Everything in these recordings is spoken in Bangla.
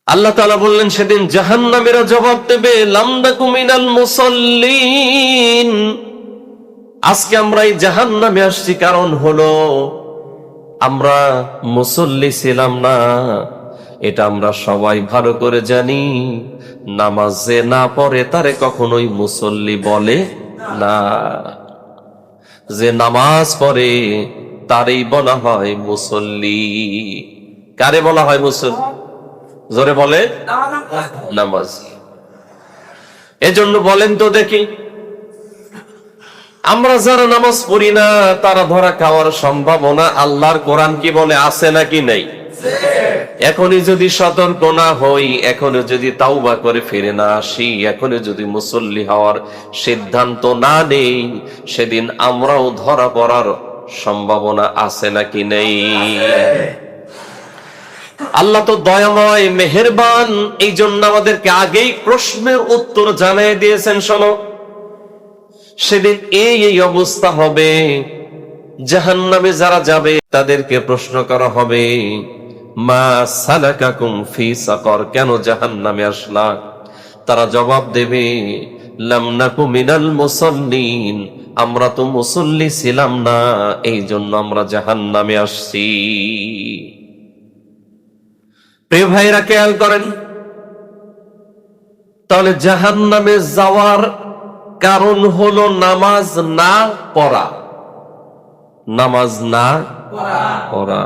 আল্লাহ তাআলা বললেন সেদিন জাহান্নামীরা জবাব দেবে লাম নাকু মিনাল মুসাল্লিন, আজকে আমরা এই জাহান্নামে আসছি কারণ হলো আমরা মুসল্লি ছিলাম না। এটা আমরা সবাই ভালো করে জানি, নামাজ যে না পড়ে তারে কখনোই মুসল্লি বলে না, যে নামাজ পড়ে তারই বলা হয় মুসল্লি। কারে বলা হয় মুসল্লি? জোরে বলে নামাজ। এজন্য বলেন তো দেখি, আমরা যারা নামাজ পড়ি না তারা ধরা খাওয়ার সম্ভাবনা আল্লাহর কোরআন কি বলে আছে নাকি নেই? এখনই যদি সতর্ক না হই, এখনো যদি তাওবা করে ফিরে না আসি, এখনো যদি মুসল্লি হওয়ার সিদ্ধান্ত না নেই, সেদিন আমরাও ধরা পড়ার সম্ভাবনা আছে নাকি নেই? আল্লাহ তো দয়াময় মেহেরবান, এই জন্য আমাদেরকে আগেই প্রশ্নের উত্তর জানিয়ে দিয়েছেন। শোনো, সেদিন এই অবস্থা হবে, জাহান্নামে যারা যাবে তাদেরকে প্রশ্ন করা হবে মা সালাকাকুম ফি সাকর, কেন জাহান্নামে আসলা? তারা জবাব দেবে লাম নাকু মিনাল মুসাল্লিন, আমরা তো মুসল্লি ছিলাম না, এই জন্য আমরা জাহান্নামে আসছি। প্রিয় ভাইরা খেয়াল করেন, তাহলে জাহান্নামে যাওয়ার কারণ হলো নামাজ না পড়া, নামাজ না পড়া।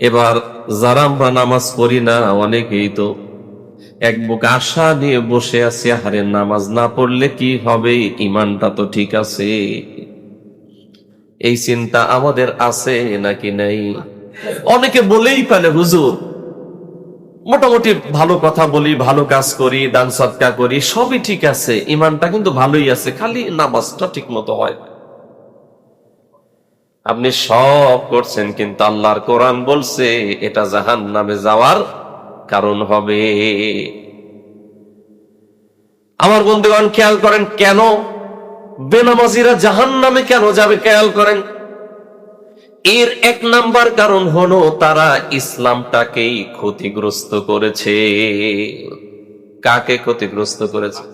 এবার যারা আমরা নামাজ পড়ি না, অনেকেই তো এক বুক আশা নিয়ে বসে আছি, আরে নামাজ না পড়লে কি হবে, ইমানটা তো ঠিক আছে। এই চিন্তা আমাদের আছে নাকি নাই? অনেকে বলেই ফেলে হুজুর মোটামুটি ভালো কথা বলি, ভালো কাজ করি, দান সদকা করি, সবই ঠিক আছে, ইমানটা কিন্তু ভালোই আছে, খালি নামাজটা ঠিক মতো হয়। আপনি সব করছেন কিন্তু আল্লাহর কোরআন বলছে এটা জাহান্নামে যাওয়ার কারণ হবে। আমার বন্ধুগণ খেয়াল করেন, কেন বেনামাজিরা জাহান্নামে কেন যাবে খেয়াল করেন। এর এক নাম্বার কারণ হলো তারা ইসলামটাকেই ক্ষতিগ্রস্ত করেছে। কাকে ক্ষতিগ্রস্ত করেছে?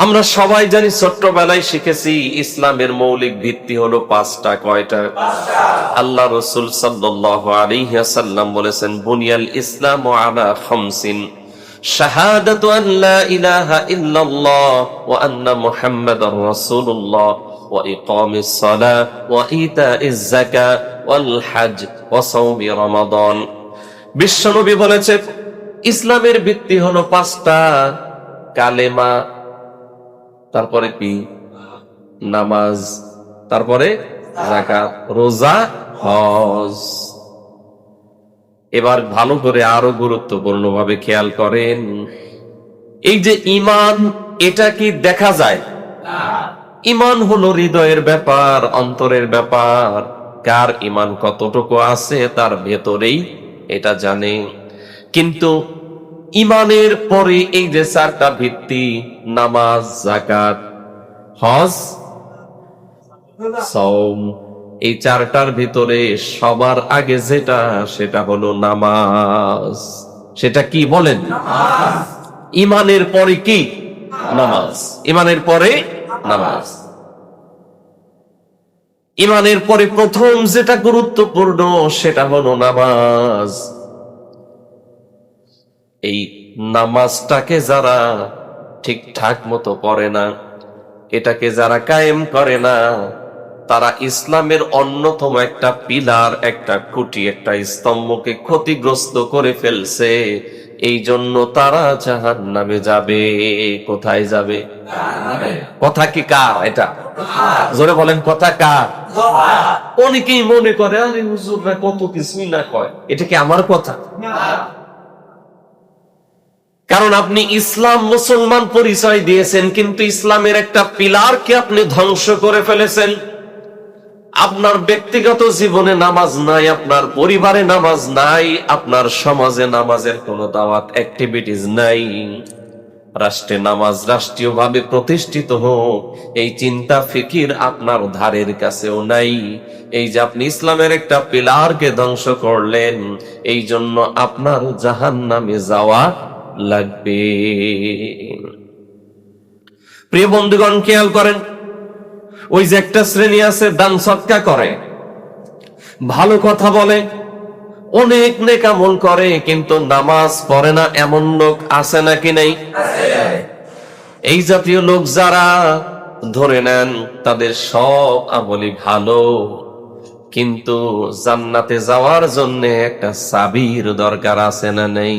আমরা সবাই জানি, ছোট্টবেলায় শিখেছি ইসলামের মৌলিক ভিত্তি হলো পাঁচটা। কয়টা? আল্লাহ রাসূল সাল্লাল্লাহু আলাইহি ওয়াসাল্লাম বলেছেন বুনিয়াল ইসলামু আলা খামসিন, শাহাদাতু আন লা ইলাহা ইল্লাল্লাহ ওয়া আন্না মুহাম্মাদার রাসূলুল্লাহ ওয়া ইকামিস সালাহ ওয়া ইতাইজ যাকাত ওয়াল হজ ওয়া সাওমি রমাদান। বিশ্বনবী বলেছেন ইসলামের ভিত্তি হলো পাঁচটা, কালেমা, তারপরে কি? নামাজ, তারপরে যাকাত, রোজা, হজ। এবার ভালো করে আরো গুরুত্বপূর্ণ ভাবে খেয়াল করেন, এই যে ঈমান, এটা কি দেখা যায়? ঈমান হলো হৃদয়ের ব্যাপার, অন্তরের ব্যাপার। কার ঈমান কতটুকু আছে তার ভেতরেই এটা জানে। কিন্তু ঈমানের পরে এই যে চারটা ভিত্তি, নামাজ, যাকাত, হজ, সাওম, এই চারটার ভিতরে সবার আগে যেটা, সেটা হলো নামাজ। সেটা কি বলেন? ঈমানের পরে কি? নামাজ। ঈমানের পরে নামাজ। ঈমানের পরে প্রথম যেটা গুরুত্বপূর্ণ সেটা হলো নামাজ। এই নামাজটাকে যারা ঠিকঠাক মতো পড়ে না, এটাকে যারা কায়েম করে না, তারা ইসলামের অন্যতম একটা পিলার, একটা খুঁটি, একটা স্তম্ভকে ক্ষতিগ্রস্ত করে ফেলছে। এই জন্য তারা জাহান্নামে যাবে। কোথায় যাবে? কথা কি কার? এটা জোরে বলেন, কথা কার? অনেকেই মনে করে আরে হুজুররা কত কিছুই না কয়, এটা কি আমার কথা? কারণ আপনি ইসলাম মুসলমান পরিচয় দিয়েছেন, কিন্তু ইসলামের একটা পিলারকে আপনি ধ্বংস করে ফেলেছেন। আপনার ব্যক্তিগত জীবনে নামাজ নাই, আপনার পরিবারে নামাজ নাই, আপনার সমাজে নামাজের কোনো দাওয়াত অ্যাক্টিভিটিস নাই। রাষ্ট্রে নামাজ রাষ্ট্রীয়ভাবে প্রতিষ্ঠিত হোক, এই চিন্তা ফিকির আপনার ধারের কাছেও নাই। এই যে আপনি ইসলামের একটা পিলারকে ধ্বংস করলেন, এই জন্য আপনার জাহান্নামে যাওয়া লাগবে। প্রিয় বন্ধুগণ, খেয়াল করেন, ওই যে একটা শ্রেণী আছে দান সদকা করে, ভালো কথা বলে, অনেক নেক আমল করে, কিন্তু নামাজ পড়ে না, এমন লোক আছে নাকি নাই? এই জাতীয় লোক যারা, ধরে নেন তাদের সব আমলই ভালো, কিন্তু জান্নাতে যাওয়ার জন্য একটা চাবির দরকার আছে না নেই?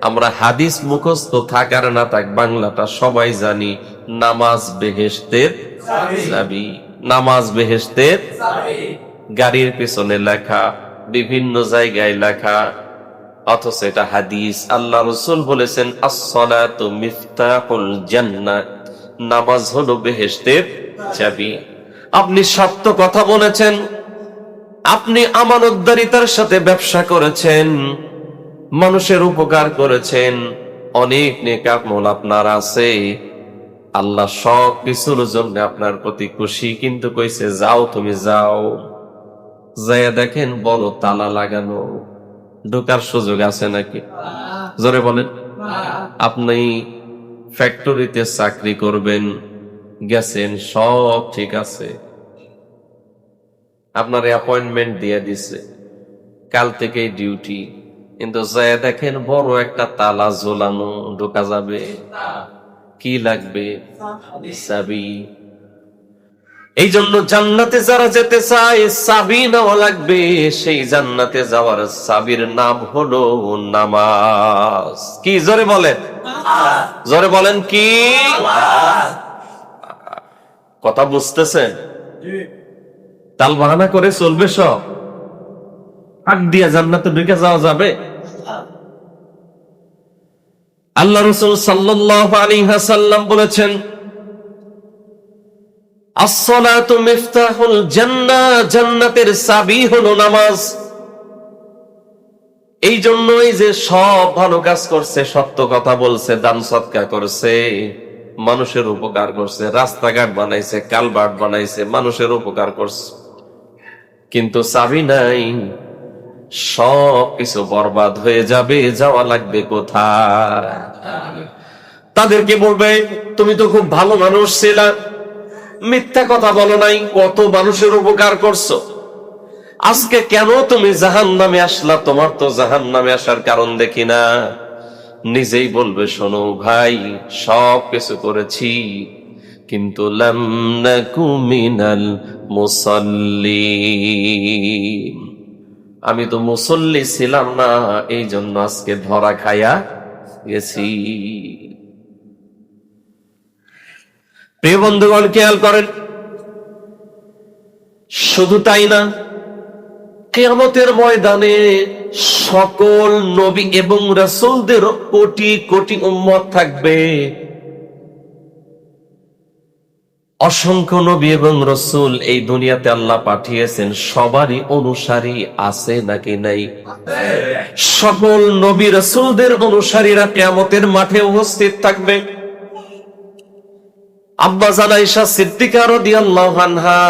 আমরা হাদিস মুখস্থ থাকার না থাক বাংলাটা সবাই জানি, নামাজ বেহেশতের চাবি। নামাজ বেহেশতের গাড়ির পেছনে লেখা, বিভিন্ন জায়গায় লেখা, অথচ এটা হাদিস। আল্লাহ রাসূল বলেছেন, আস-সালাতু মিফতাহুল জান্নাত, নামাজ হলো বেহেশতের চাবি। আপনি সত্য কথা বলেছেন, আপনি আমানতদারিতার সাথে ব্যবসা করেছেন, মানুষের উপকার করেছেন, অনেক নেক আমল আপনার আছে, আল্লাহ সব কিছুর জন্য আপনার প্রতি খুশি, কিন্তু কইছে যাও, তুমি যাও, যাইয়া দেখেন বড় তালা লাগানো, ঢোকার সুযোগ আছে নাকি? জোরে বলেন। আপনি ফ্যাক্টরিতে চাকরি করবেন, গেছেন, সব ঠিক আছে, আপনার অ্যাপয়েন্টমেন্ট দিয়ে দিছে, কাল থেকেই ডিউটি, কিন্তু যাইয়া দেখেন বড় একটা তালা ঝোলানো, ঢোকা যাবে? কি লাগবে? চাবি। এই জন্য জান্নাতে যারা যেতে চায় চাবি নেওয়া লাগবে। সেই জান্নাতে যাওয়ার চাবির নাম হলো নামাজ। কি জোরে বলেন? জোরে বলেন কি? কথা বুঝতেছেন? তাল বাহানা করে চলবে সব? আগ দিয়া জান্নাতে ঢুকে যাওয়া যাবে? আল্লাহ রাসূল সাল্লাল্লাহু আলাইহি ওয়াসাল্লাম বলেছেন, আস-সালাতু মিফতাহুল জান্নাহ, জান্নাতের চাবি হলো নামাজ। এই জন্যই যে সব ভালো কাজ করছে, সত্য কথা বলছে, দান সদকা করছে, মানুষের উপকার করছে, রাস্তাঘাট বানাইছে, কালভার্ট বানাইছে, মানুষের উপকার করছে, কিন্তু চাবি নাই, সব কিছু বরবাদ হয়ে যাবে। যাওয়া লাগবে কোথায়? তাদেরকে বলবে, তুমি তো খুব ভালো মানুষ ছিলা, মিথ্যা কথা বলো নাই, কত মানুষের উপকার করছো, আজকে কেন তুমি জাহান্নামে আসলা? তোমার তো জাহান্নামে আসার কারণ দেখি না। নিজেই বলবে, শোনো ভাই, সব কিছু করেছি, কিন্তু লাম নাকু মিনাল মুসাল্লিন, আমি তো মুসল্লি ছিলাম না, এই জন্য আজকে ধরা খায়া গেছি। প্রিয় বন্ধুগণ, খেয়াল করেন, শুধু তাই না, কিয়ামতের ময়দানে সকল নবী এবং রাসূলদের কোটি কোটি উম্মত থাকবে। অসংখ্য নবী এবং রাসূল এই দুনিয়াতে আল্লাহ পাঠিয়েছেন, সবারই অনুসারী আছে নাকি নাই? সকল নবী রাসূলদের অনুসারীরা কিয়ামতের মাঠে উপস্থিত থাকবে। আব্বা জান আয়েশা সিদ্দিকা রাদিয়াল্লাহু আনহা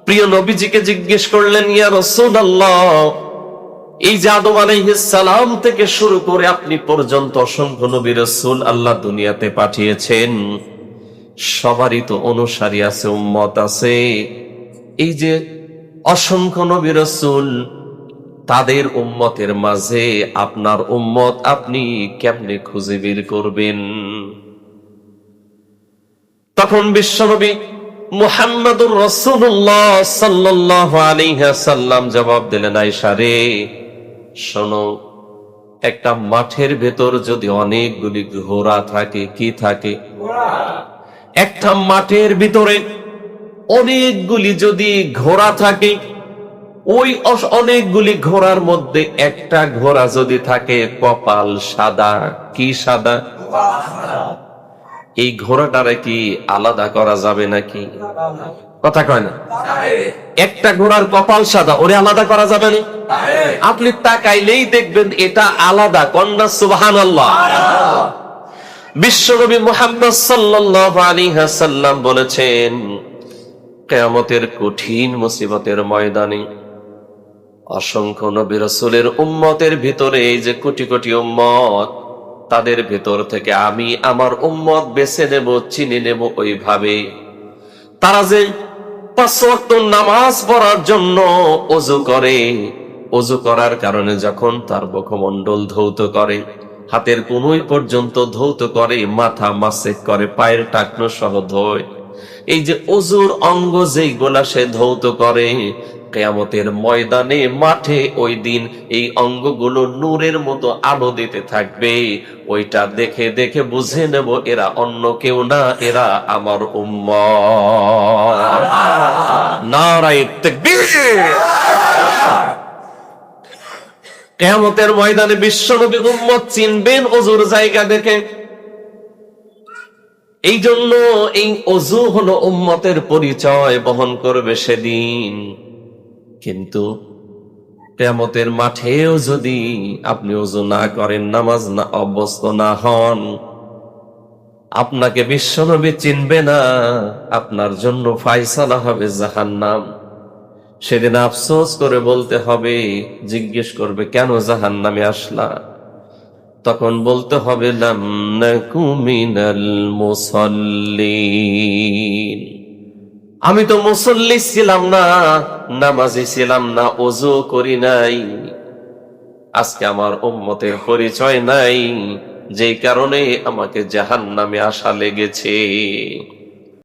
প্রিয় নবীজিকে জিজ্ঞেস করলেন, ইয়া রাসূলুল্লাহ, এই যে আদম আলাইহিস সালাম থেকে শুরু করে আপনি পর্যন্ত অসংখ্য নবী রাসূল আল্লাহ দুনিয়াতে পাঠিয়েছেন, সবারই তো অনুসারী আছে, উম্মত আছে, এই যে অসংখ্য নবী রাসূল, তাদের উম্মতের মাঝে আপনার উম্মত আপনি কেমনে খুঁজে বের করবেন? তখন বিশ্বনবী মুহাম্মদুর রাসূলুল্লাহ সাল্লাল্লাহু আলাইহি ওয়াসাল্লাম জবাব দিলেন, আয়েশা রে, শোনো, একটা মাঠের ভেতর যদি অনেকগুলি ঘোড়া থাকে, কি থাকে? একটা মাঠের ভিতরে অনেকগুলি যদি ঘোড়া থাকে, ওই অনেকগুলি ঘোড়ার মধ্যে একটা ঘোড়া যদি থাকে কপাল সাদা, কি সাদা? এই ঘোড়াটারে কি আলাদা করা যাবে নাকি? কথা কয় না? একটা ঘোড়ার কপাল সাদা, ওরে আলাদা করা যাবে না? আপনি তাকাইলেই দেখবেন এটা আলাদা। কন্যা সুবহানাল্লাহ। বিশ্বনবী মুহাম্মদ সাল্লাল্লাহু আলাইহি ওয়াসাল্লাম বলেছেন, কিয়ামতের কঠিন মুসিবতের ময়দানে অসংখ্য নবী রাসূলের উম্মতের ভিতরে এই যে কোটি কোটি উম্মত, তাদের ভিতর থেকে আমি আমার উম্মত বেছে নেব, চিনে নেব ওইভাবে তারা যে 5 ওয়াক্ত নামাজ পড়ার জন্য ওযু করে, ওযু করার কারণে যখন তার মুখমণ্ডল ধৌত করে, হাতের কনুই পর্যন্ত ধৌত করে, মাথা মাসে করে, পায়ের টাকনো সহ ধোয়, এই যে ওযুর অঙ্গ যেইগুলা সে ধৌত করে, কিয়ামতের ময়দানে মাঠে ওই দিন এই অঙ্গগুলো নূরের মতো আলো দিতে থাকবে। ওইটা দেখে দেখে বুঝে নেব এরা অন্য কেউ না, এরা আমার উম্মত। নারায়ে তাকবীর। কিয়ামতের ময়দানে বিশ্বনবী উম্মত চিনবেন ওযুর জায়গা দেখে। এই জন্য এই ওযু হলো উম্মতের পরিচয় বহন করবে সেদিন। কিন্তু কিয়ামতের মাঠেও যদি আপনি ওযু না করেন, নামাজ না অভ্যস্ত না হন, আপনাকে বিশ্বনবী চিনবে না, আপনার জন্য ফায়সালা হবে জাহান্নাম। সেদিন আফসোস করে বলতে হবে, জিজ্ঞেস করবে কেন জাহান্নামে আসলা? তখন বলতে হবে লাম নাকু মিনাল মুসাল্লিন, আমি তো মুসল্লি ছিলাম না, নামাজি ছিলাম না, ওযু করি নাই। আজকে আমার উম্মতের পরিচয় নাই, যেই কারণে আমাকে জাহান্নামে আসা লেগেছে।